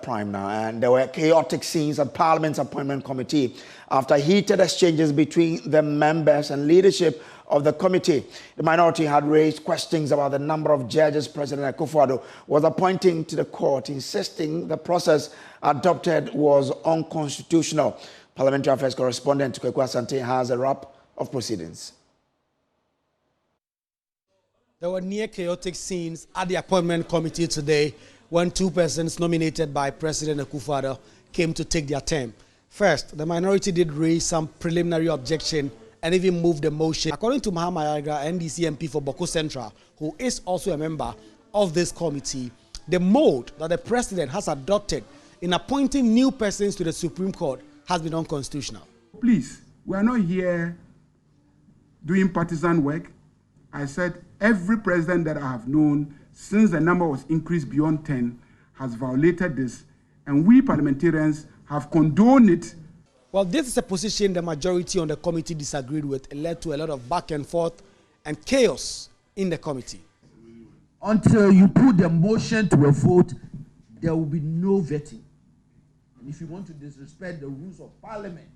prime now, and there were chaotic scenes at Parliament's Appointment Committee after heated exchanges between the members and leadership of the committee. The minority had raised questions about the number of judges President Akufo-Addo was appointing to the court, insisting the process adopted was unconstitutional. Parliamentary Affairs correspondent Kweku Asante has a wrap of proceedings. There were near chaotic scenes at the Appointment Committee today when two persons nominated by President Akufo-Addo came to take their term. First, the minority did raise some preliminary objection and even moved the motion. According to Mahama Yaga, NDC MP for Boko Central, who is also a member of this committee, the mode that the president has adopted in appointing new persons to the Supreme Court has been unconstitutional. Please, we are not here doing partisan work. I said every president that I have known since the number was increased beyond 10 has violated this, and we parliamentarians have condoned it. Well, this is a position the majority on the committee disagreed with. It led to a lot of back and forth and chaos in the committee. Until you put the motion to a vote, there will be no vetting. And if you want to disrespect the rules of Parliament,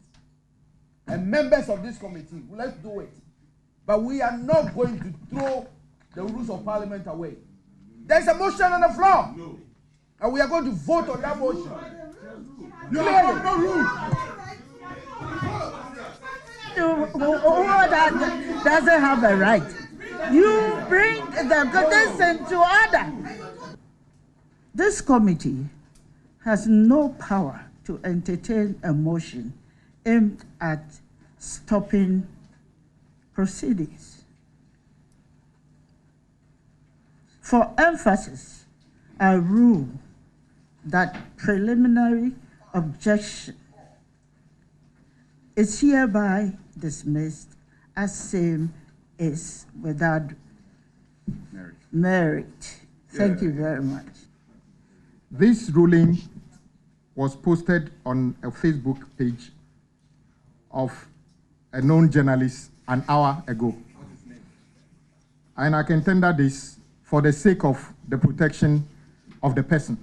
and members of this committee, well, let's do it. But we are not going to throw the rules of Parliament away. There's a motion on the floor. No. And we are going to vote on that motion. You have no rules. Who doesn't have a right? You bring the citizen to order. This committee has no power to entertain a motion aimed at stopping proceedings. For emphasis, I rule that preliminary objection is hereby dismissed as same is without merit. Thank you very much. This ruling was posted on a Facebook page of a known journalist an hour ago. And I can tender this for the sake of the protection of the person.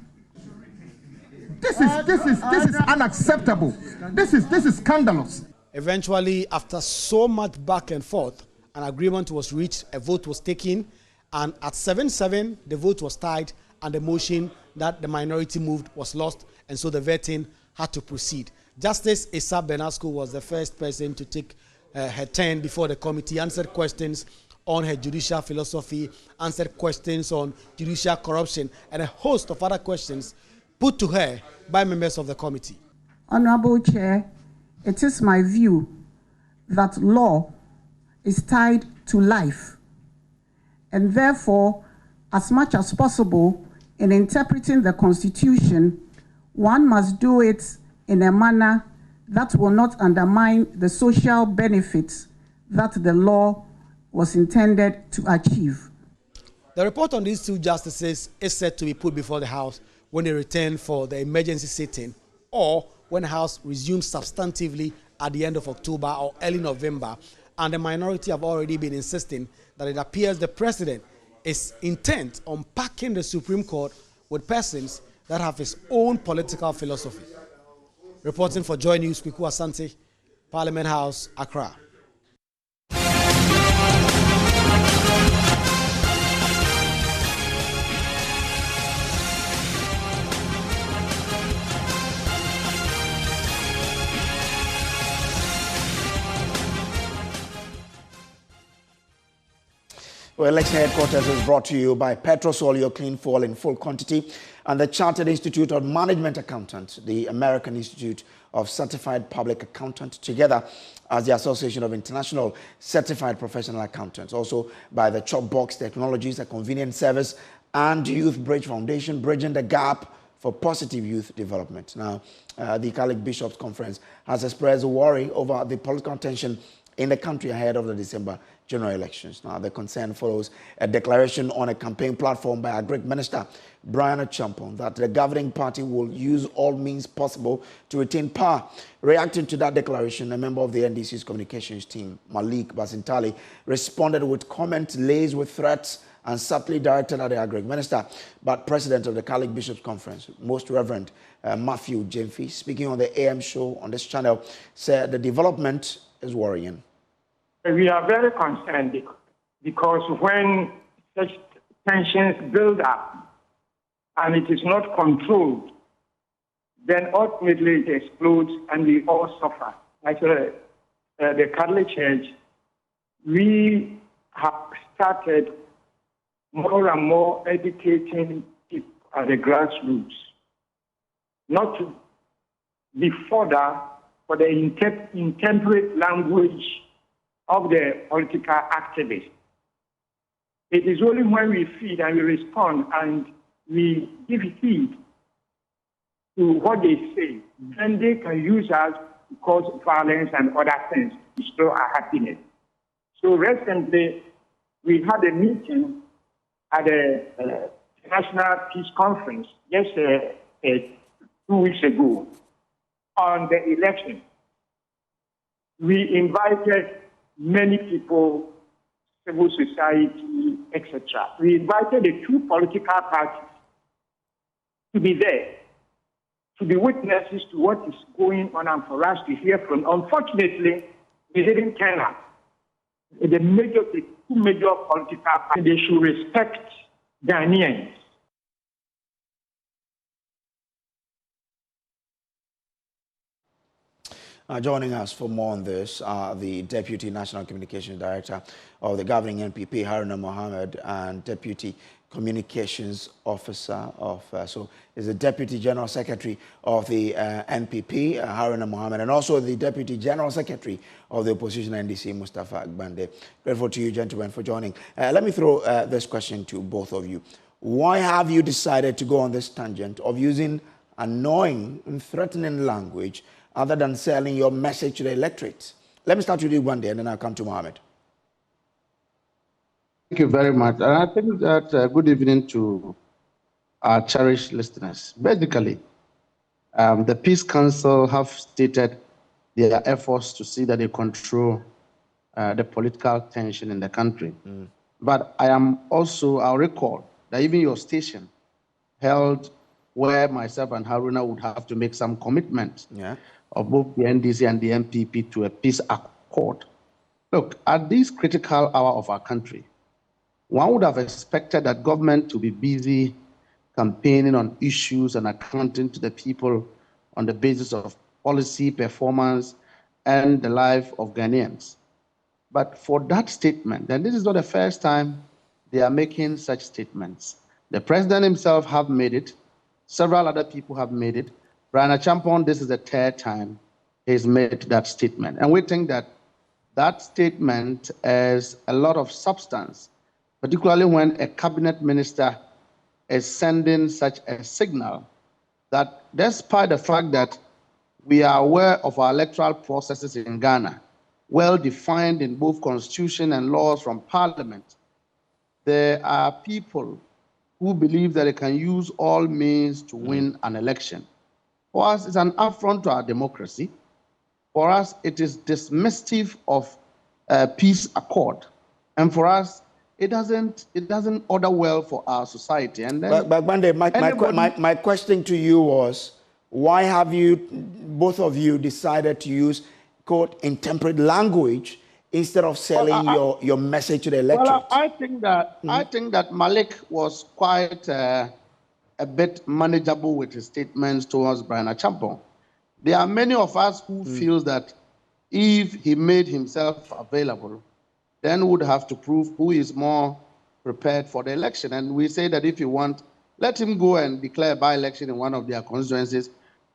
This is unacceptable. This is scandalous. Eventually, after so much back and forth, an agreement was reached, a vote was taken, and at 7-7, the vote was tied, and the motion that the minority moved was lost, and so the vetting had to proceed. Justice Issa Benasco was the first person to take her turn before the committee, answered questions on her judicial philosophy, answered questions on judicial corruption, and a host of other questions put to her by members of the committee. Honorable Chair, it is my view that law is tied to life, and therefore, as much as possible, in interpreting the Constitution, one must do it in a manner that will not undermine the social benefits that the law was intended to achieve. The report on these two justices is set to be put before the House when they return for the emergency sitting, or when the House resumes substantively at the end of October or early November. And the minority have already been insisting that it appears the president is intent on packing the Supreme Court with persons that have his own political philosophy. Reporting for Joy News, Kweku Asante, Parliament House, Accra. Well, Election Headquarters is brought to you by Petrosol, your clean fuel in full quantity, and the Chartered Institute of Management Accountants, the American Institute of Certified Public Accountants, together as the Association of International Certified Professional Accountants. Also by the Chopbox Technologies, a convenient service, and Youth Bridge Foundation, bridging the gap for positive youth development. Now, the Catholic Bishops' Conference has expressed worry over the political tension in the country ahead of the December general elections. Now, the concern follows a declaration on a campaign platform by our Greek Minister, Brian Achampon, that the governing party will use all means possible to retain power. Reacting to that declaration, a member of the NDC's communications team, Malik Basintali, responded with comments laced with threats and subtly directed at the Agric Minister, but President of the Catholic Bishops' Conference, Most Reverend Matthew Jemfi, speaking on the AM show on this channel, said the development is worrying. We are very concerned because when such tensions build up and it is not controlled, then ultimately it explodes and we all suffer. Like the Catholic Church, we have started more and more educating people at the grassroots, not to be further for the intemperate language of the political activists. It is only when we feed and we respond and we give heed to what they say, then they can use us to cause violence and other things to destroy our happiness. So recently, we had a meeting at the National Peace Conference just 2 weeks ago on the election. We invited many people, civil society, etc. We invited the two political parties to be there, to be witnesses to what is going on and for us to hear from. Unfortunately, they didn't turn up. The two major political parties, they should respect Ghanaians. Joining us for more on this, the Deputy National Communications Director of the governing NPP, Haruna Mohammed, and Deputy Communications Officer of, so is the Deputy General Secretary of the NPP, Haruna Mohammed, and also the Deputy General Secretary of the Opposition NDC, Mustafa Agyapadie. Grateful to you, gentlemen, for joining. Let me throw this question to both of you. Why have you decided to go on this tangent of using annoying and threatening language other than selling your message to the electorate? Let me start with you, Gwande, and then I'll come to Mohammed. Thank you very much. And I think that good evening to our cherished listeners. Basically, the Peace Council have stated their efforts to see that they control the political tension in the country. But I'll recall that even your station held where myself and Haruna would have to make some commitment of both the NDC and the NPP to a peace accord. Look, at this critical hour of our country, one would have expected that government to be busy campaigning on issues and accounting to the people on the basis of policy, performance, and the life of Ghanaians. But for that statement, and this is not the first time they are making such statements. The president himself have made it. Several other people have made it. Brian Achampon, this is the third time he's made that statement. And we think that that statement has a lot of substance, particularly when a cabinet minister is sending such a signal that despite the fact that we are aware of our electoral processes in Ghana, well defined in both constitution and laws from parliament, there are people who believe that they can use all means to win an election. For us, it's an affront to our democracy. For us, it is dismissive of a peace accord. And for us, it doesn't order well for our society. And then, but Gwande, my question to you was, why have you, both of you, decided to use, quote, intemperate language instead of selling your message to the electorate? Well, I think that Malik was quite a bit manageable with his statements towards Brian Achampon. There are many of us who feel that if he made himself available, then would have to prove who is more prepared for the election. And we say that if you want, let him go and declare a by-election in one of their constituencies,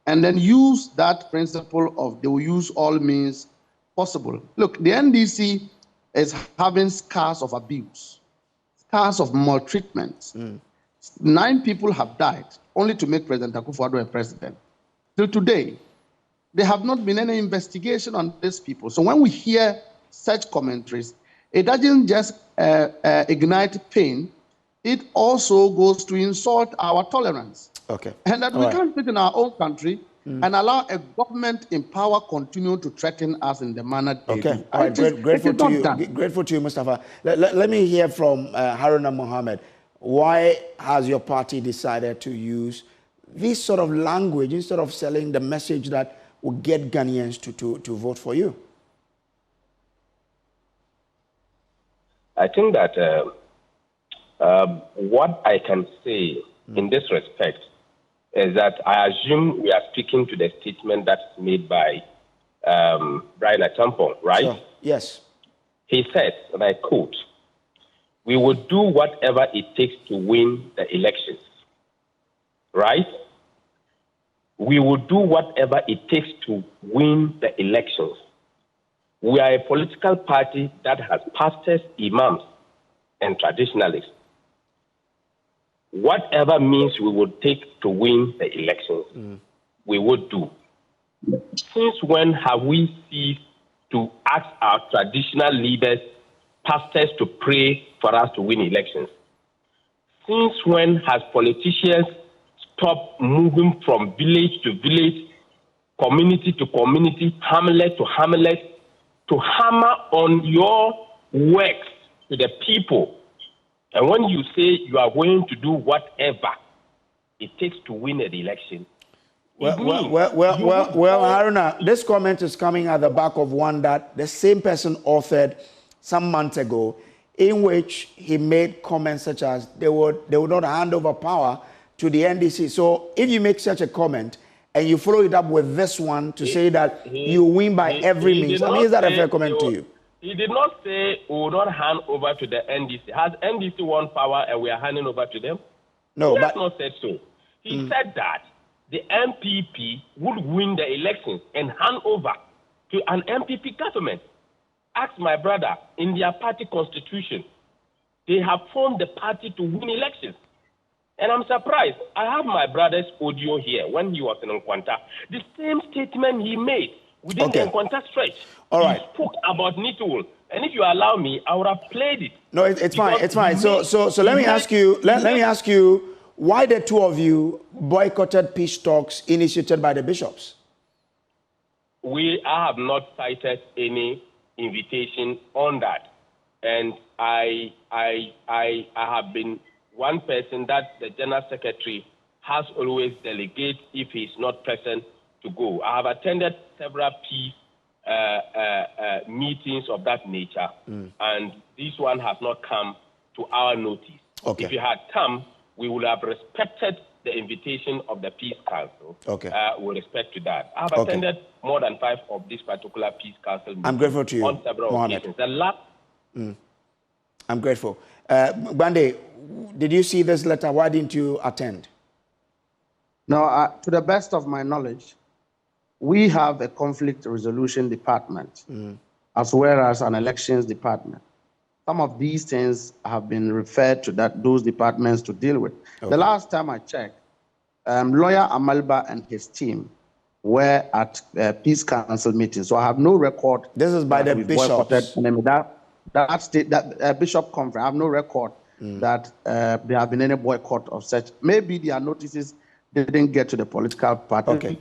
and then use that principle of they will use all means possible. Look, the NDC is having scars of abuse, scars of maltreatment. 9 people have died, only to make President Akufo-Addo a president. Till today, there have not been any investigation on these people. So when we hear such commentaries, it doesn't just ignite pain, it also goes to insult our tolerance. Okay. And that we can't sit in our own country and allow a government in power continue to threaten us in the manner they do. All right, grateful to you, Mustafa. Let me hear from Haruna Mohammed. Why has your party decided to use this sort of language instead of selling the message that will get Ghanaians to vote for you? I think that what I can say in this respect is that I assume we are speaking to the statement that's made by Brian Atampo, right? Sure. Yes. He said, and I quote, "We will do whatever it takes to win the elections." Right? We will do whatever it takes to win the elections. We are a political party that has pastors, imams, and traditionalists. Whatever means we would take to win the elections, we would do. Since when have we ceased to ask our traditional leaders, pastors, to pray for us to win elections? Since when has politicians stopped moving from village to village, community to community, hamlet to hamlet, to hammer on your works to the people? And when you say you are going to do whatever it takes to win an election, well, Haruna, this comment is coming at the back of one that the same person authored some months ago, in which he made comments such as they would not hand over power to the NDC. So if you make such a comment and you follow it up with this one to say that you win by every means, I mean, is that a fair comment to you? He did not say we will not hand over to the NDC. Has NDC won power and we are handing over to them? No, he but has not said so. He said that the NPP would win the elections and hand over to an NPP government. Ask my brother, in their party constitution, they have formed the party to win elections. And I'm surprised. I have my brother's audio here when he was in Nkwanta. The same statement he made within the Nkwanta stretch. All right. He spoke about Nitwul. And if you allow me, I would have played it. No, it's fine. It's fine. So let me ask you. Let me ask you why the two of you boycotted peace talks initiated by the bishops. I have not cited any invitation on that, and I have been one person that the General Secretary has always delegated if he's not present to go. I have attended several peace meetings of that nature, and this one has not come to our notice. Okay. If it had come, we would have respected the invitation of the Peace Council. Okay. With respect to that. I have attended more than 5 of this particular Peace Council meetings. I'm grateful to you, on several Mohammed. occasions. The last I'm grateful. Bande, did you see this letter? Why didn't you attend? No, to the best of my knowledge, we have a conflict resolution department as well as an elections department. Some of these things have been referred to those departments to deal with. Okay. The last time I checked, lawyer Amalba and his team were at Peace Council meetings, so I have no record. This is by the bishops. That bishop conference, I have no record that there have been any boycott of such. Maybe their notices didn't get to the political party. Okay,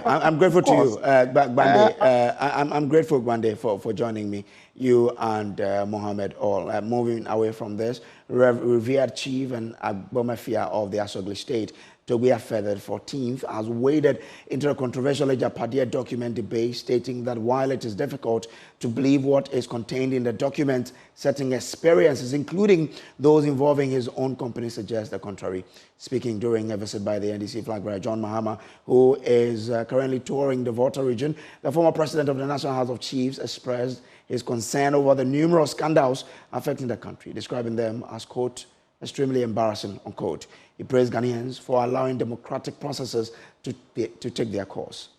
I'm grateful to you, Bande. I'm grateful, Bande, for joining me. You and Mohammed all. Moving away from this, revered chief and Agbomafia of the Asogli State, Tobias Feathered 14th, has waded into a controversial Agyapadie document debate, stating that while it is difficult to believe what is contained in the document, certain experiences, including those involving his own company, suggest the contrary. Speaking during a visit by the NDC flag bearer John Mahama, who is currently touring the Volta region, the former president of the National House of Chiefs expressed his concern over the numerous scandals affecting the country, describing them as, quote, extremely embarrassing, unquote. He praised Ghanaians for allowing democratic processes to take their course.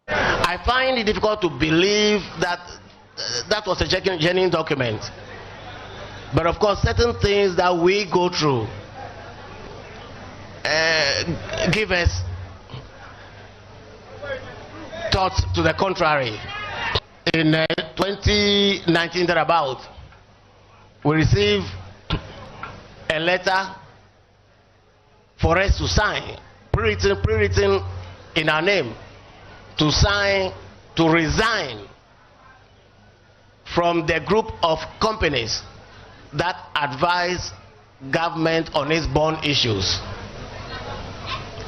I find it difficult to believe that that was a genuine document. But of course, certain things that we go through give us thoughts to the contrary. In 2019, thereabout, we received a letter for us to sign, pre-written in our name to resign from the group of companies that advise government on its bond issues.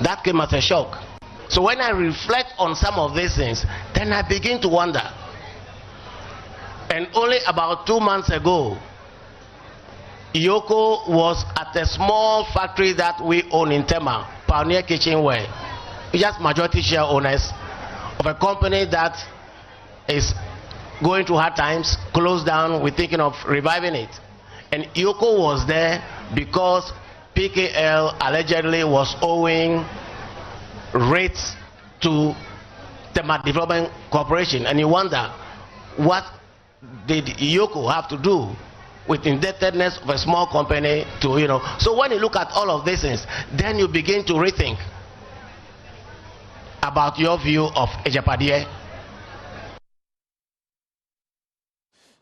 That came as a shock. So when I reflect on some of these things, then I begin to wonder. And only about 2 months ago, Yoko was at a small factory that we own in Tema, Pioneer Kitchenware. We're just majority share owners of a company that is going through hard times, closed down. We're thinking of reviving it. And Yoko was there because PKL allegedly was owing rates to Tema Development Corporation. And you wonder, what did Yoko have to do with indebtedness of a small company to, So when you look at all of these things, then you begin to rethink about your view of Agyapadie.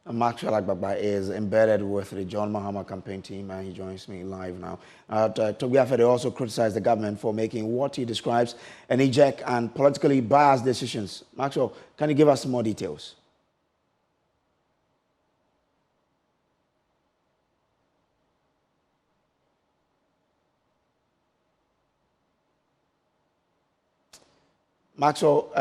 Maxwell Agyapadie is embedded with the John Mahama campaign team, and he joins me live now. Agyapadie also criticized the government for making what he describes an knee-jerk and politically biased decisions. Maxwell, can you give us more details? Maxwell,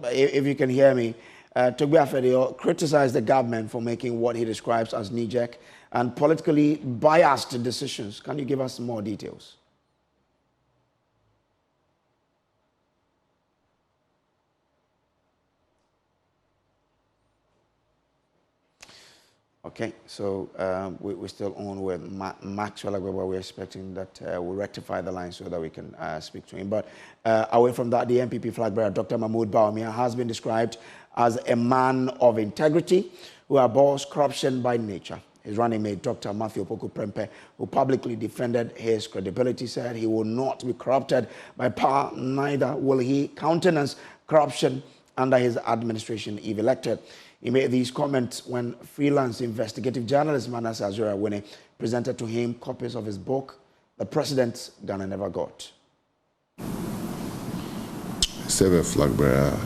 if you can hear me, Agyapadie criticized the government for making what he describes as knee-jerk and politically biased decisions. Can you give us more details? Okay, so we're still on with Maxwell Agyapadie. We're expecting that we'll rectify the line so that we can speak to him. But away from that, the NPP flag bearer, Dr. Mahmoud Bawumia, has been described as a man of integrity who abhors corruption by nature. His running mate, Dr. Matthew Opoku Prempeh, who publicly defended his credibility, said he will not be corrupted by power, neither will he countenance corruption under his administration if elected. He made these comments when freelance investigative journalist Manasseh Azura-Wene presented to him copies of his book, The President Ghana Never Got. I serve a flag bearer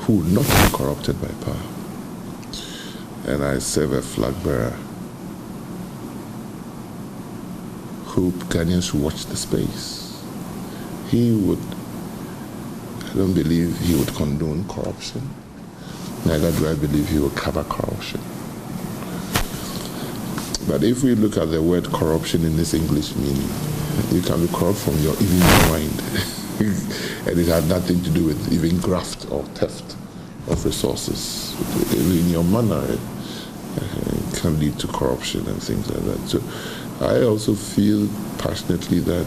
who would not be corrupted by power. And I serve a flag bearer who Ghanaians should watch the space. I don't believe he would condone corruption. Neither do I believe he will cover corruption. But if we look at the word corruption in this English meaning, you can be corrupt from your even mind. And it had nothing to do with even graft or theft of resources. In your manner, it can lead to corruption and things like that. So I also feel passionately that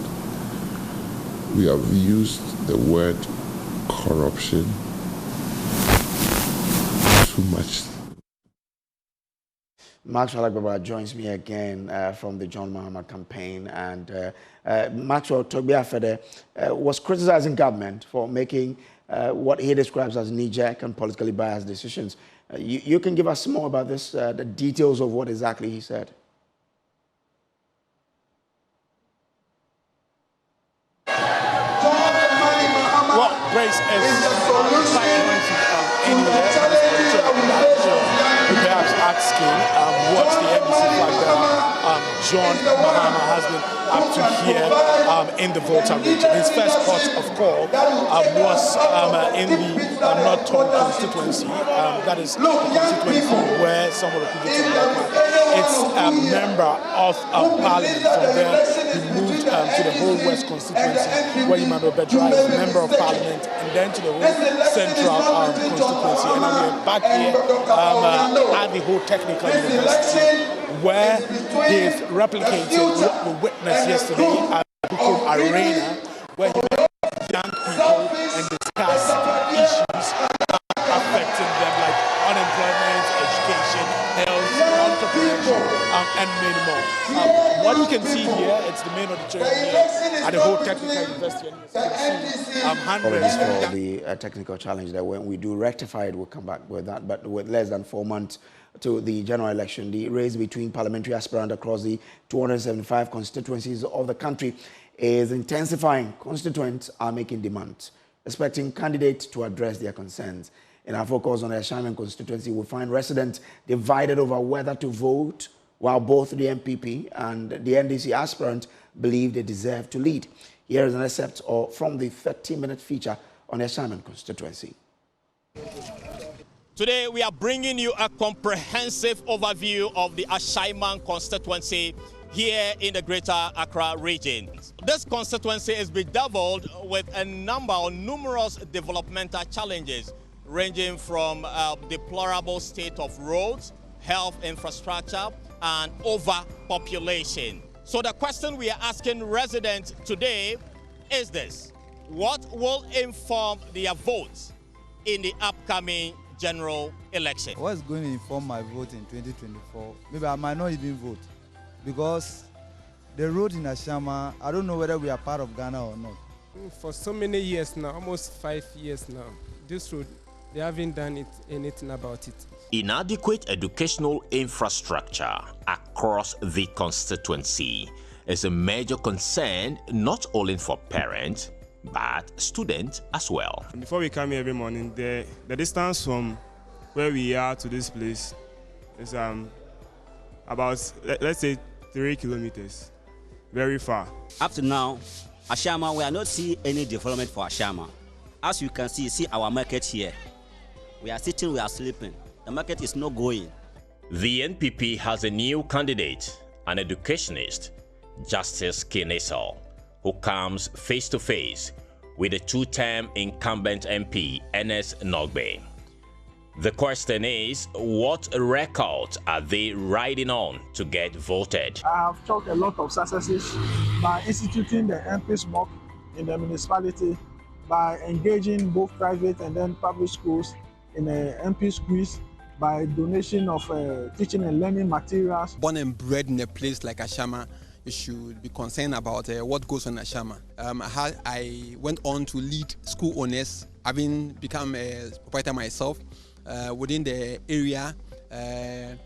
we have used the word corruption too much. Maxwell Agyapadie joins me again from the John Mahama campaign, and Maxwell Agyapadie was criticizing government for making what he describes as knee-jerk and politically biased decisions. You can give us more about this, the details of what exactly he said. Well, Grace, perhaps asking what the NDC flag bearer, John Mahama, has been up to here in the Volta region. His first port of call was in the North constituency, that is the constituency from where some of the people it's a member of Parliament. From there, he moved to the whole West constituency, where Emmanuel Bedra is a member of Parliament, and then to the whole Central constituency. And now we're back here at the whole Technical University, where they've replicated what we witnessed yesterday at the Arena, where he met young people and discussed issues affecting them, like unemployment, education, health, entrepreneurship, and many more. What you can see here, it's the main auditorium here at the whole Technical University. And you can see hundreds for the technical challenge that when we do rectify it, we'll come back with that. But with less than 4 months to the general election, the race between parliamentary aspirants across the 275 constituencies of the country is intensifying. Constituents are making demands expecting candidates to address their concerns. In our focus on the Ashaiman constituency, we find residents divided over whether to vote, while both the NPP and the NDC aspirant believe they deserve to lead. Here is an excerpt from the 30-minute feature on the Ashaiman constituency. Today, we are bringing you a comprehensive overview of the Ashaiman constituency here in the Greater Accra region. This constituency is bedeviled with a number of numerous developmental challenges, ranging from deplorable state of roads, health infrastructure, and overpopulation. So the question we are asking residents today is this: what will inform their votes in the upcoming general election? What's going to inform my vote in 2024? Maybe I might not even vote, because the road in Ashaiman, I don't know whether we are part of Ghana or not. For so many years now, almost 5 years now, this road, they haven't done anything about it. Inadequate educational infrastructure across the constituency is a major concern not only for parents but students as well. Before we come here every morning, the distance from where we are to this place is about, let's say, 3 kilometers. Very far. Up to now, Ashaiman, we are not seeing any development for Ashaiman. As you can see our market here. We are sitting, we are sleeping. The market is not going. The NPP has a new candidate, an educationist, Justice Kinesal, who comes face to face with the two-term incumbent MP, Ernest Nogbe. The question is, what records are they riding on to get voted? I have chalked a lot of successes by instituting the MP's mock in the municipality, by engaging both private and then public schools in the MP schools, by donation of teaching and learning materials. Born and bred in a place like Ashaiman, you should be concerned about what goes on in Ashaiman. I went on to lead school owners, having become a proprietor myself within the area,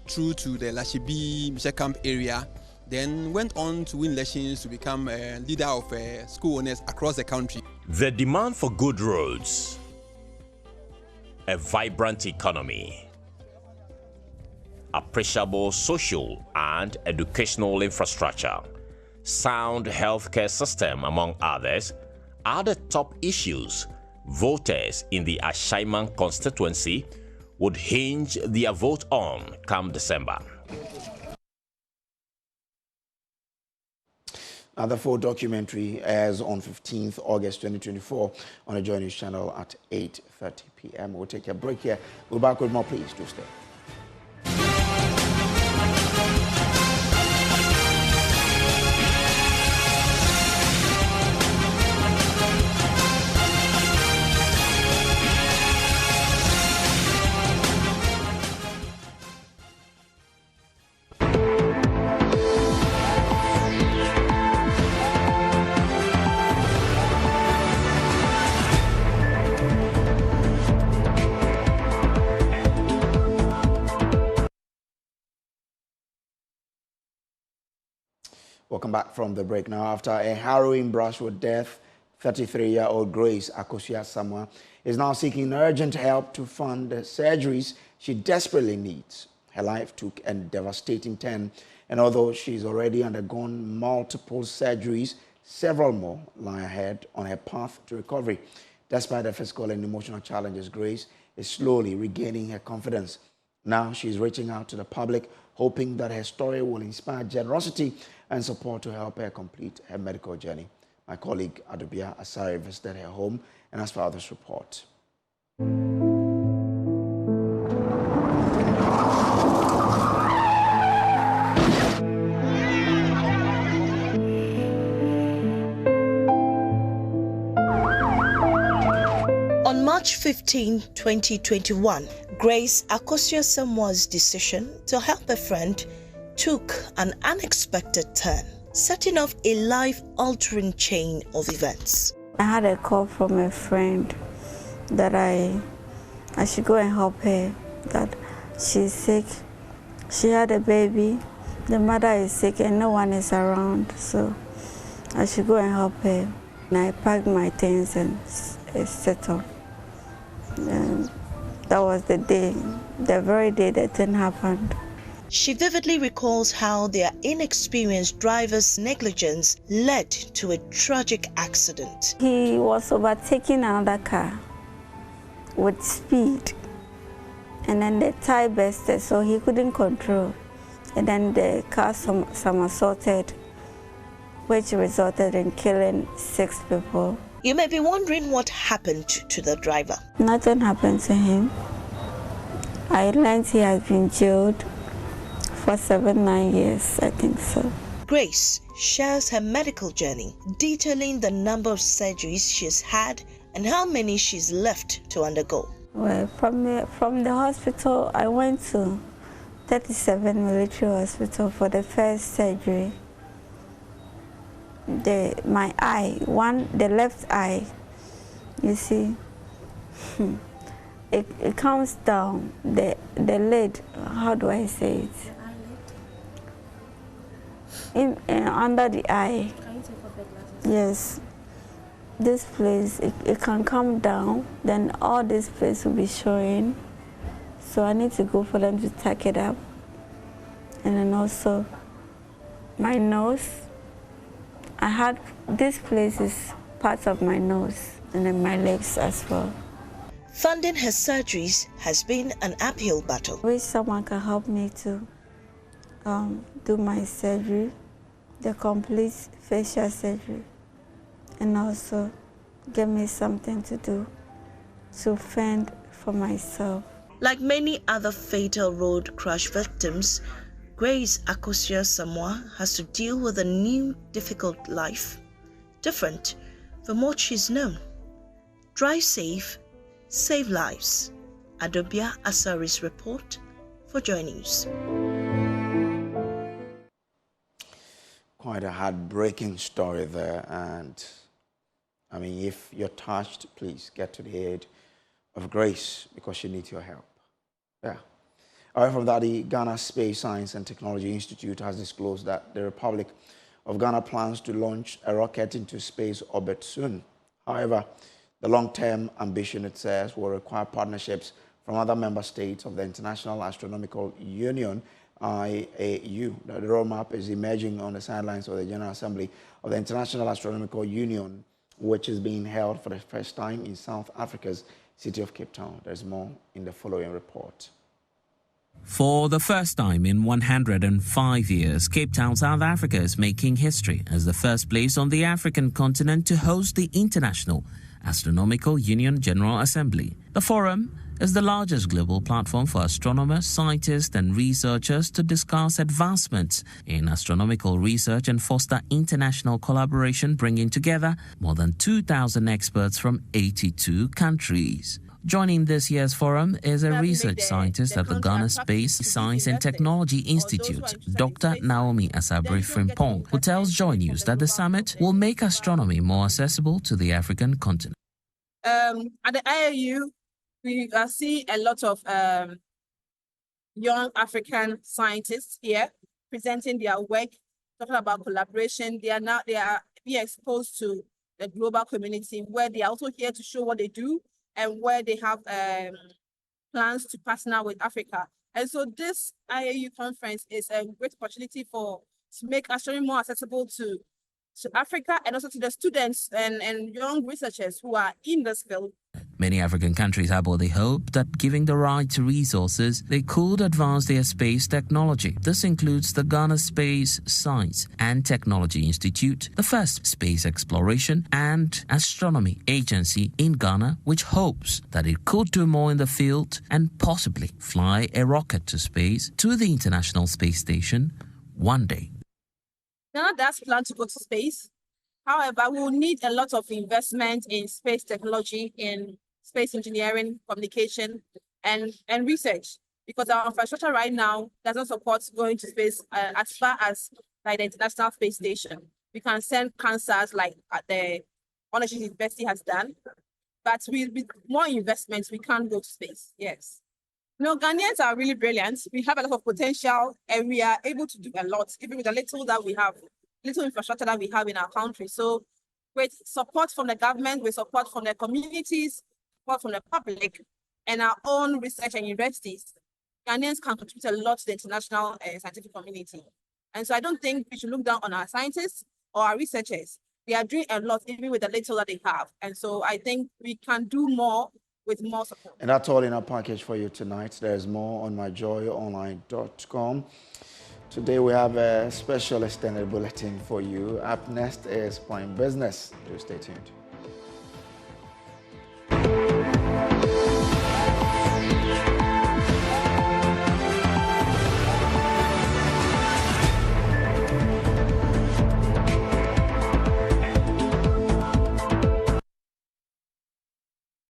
through to the Lashibi Mission Camp area, then went on to win elections to become a leader of school owners across the country. The demand for good roads, a vibrant economy, appreciable social and educational infrastructure, sound healthcare system, among others, are the top issues voters in the Ashaiman constituency would hinge their vote on come December. Now, the full documentary airs on 15th August 2024 on the Joy News channel at 8:30 p.m. We'll take a break here. We'll be back with more. Please do stay. Welcome back from the break. Now, after a harrowing brush with death, 33-year-old Grace Akosia-Samoa is now seeking urgent help to fund the surgeries she desperately needs. Her life took a devastating turn, and although she's already undergone multiple surgeries, several more lie ahead on her path to recovery. Despite the physical and emotional challenges, Grace is slowly regaining her confidence. Now she's reaching out to the public, hoping that her story will inspire generosity and support to help her complete her medical journey. My colleague Adobia Asare visited her home and has filed this report. On March 15, 2021, Grace Akosia-Samoa's decision to help a friend took an unexpected turn, setting off a life-altering chain of events. I had a call from a friend that I should go and help her, that she's sick. She had a baby, the mother is sick and no one is around, so I should go and help her. And I packed my things and set off. And that was the day, the very day the thing happened. She vividly recalls how their inexperienced driver's negligence led to a tragic accident. He was overtaking another car with speed, and then the tire busted, so he couldn't control. And then the car somersaulted, which resulted in killing 6 people. You may be wondering what happened to the driver. Nothing happened to him. I learned he has been jailed for 7-9 years, I think so. Grace shares her medical journey, detailing the number of surgeries she's had and how many she's left to undergo. Well, from the hospital, I went to 37 Military Hospital for the first surgery. My eye, the left eye, you see, it comes down, the lid, how do I say it? Under the eye. Can you take off your glasses? Yes. This place, it can come down, then all this place will be showing. So I need to go for them to tack it up. And then also my nose. This place is part of my nose, and then my legs as well. Funding her surgeries has been an uphill battle. I wish someone can help me to do my surgery, the complete facial surgery, and also give me something to do to fend for myself. Like many other fatal road crash victims, Grace Akosua-Samoa has to deal with a new, difficult life, different from what she's known. Drive safe, save lives. Adobia Asari's report for Joy News. Quite a heartbreaking story there, and I mean, if you're touched, please get to the aid of Grace because she needs your help. Yeah. Away from that, the Ghana Space Science and Technology Institute has disclosed that the Republic of Ghana plans to launch a rocket into space orbit soon. However, the long-term ambition, it says, will require partnerships from other member states of the International Astronomical Union, IAU. The roadmap is emerging on the sidelines of the General Assembly of the International Astronomical Union, which is being held for the first time in South Africa's city of Cape Town. There's more in the following report. For the first time in 105 years, Cape Town, South Africa is making history as the first place on the African continent to host the International Astronomical Union General Assembly. The forum is the largest global platform for astronomers, scientists, and researchers to discuss advancements in astronomical research and foster international collaboration, bringing together more than 2,000 experts from 82 countries. Joining this year's forum is a research scientist at the Ghana Space Science and Technology Institute, Dr. Naomi Asabri Frimpong, who tells Joy News that the summit will make astronomy more accessible to the African continent. At the IAU, we see a lot of young African scientists here presenting their work, talking about collaboration. They are being exposed to the global community, where they are also here to show what they do and where they have plans to partner with Africa. And so this IAU conference is a great opportunity to make astronomy more accessible to Africa and also to the students and young researchers who are in this field. Many African countries harbor the hope that giving the right resources, they could advance their space technology. This includes the Ghana Space Science and Technology Institute, the first space exploration and astronomy agency in Ghana, which hopes that it could do more in the field and possibly fly a rocket to space to the International Space Station one day. Ghana does plan to go to space. However, we will need a lot of investment in space technology, in space engineering, communication, and research, because our infrastructure right now doesn't support going to space as far as like the International Space Station. We can send cancers like the Ownership University has done, but with more investments, we can't go to space. Yes. You know, Ghanaians are really brilliant. We have a lot of potential and we are able to do a lot, even with the little that we have, little infrastructure that we have in our country. So with support from the government, with support from the communities, support from the public, and our own research and universities, Ghanaians can contribute a lot to the international scientific community. And so I don't think we should look down on our scientists or our researchers. They are doing a lot, even with the little that they have. And so I think we can do more with more support. And that's all in our package for you tonight. There's more on myjoyonline.com. Today we have a special extended bulletin for you. Up next is Point Business. Do stay tuned.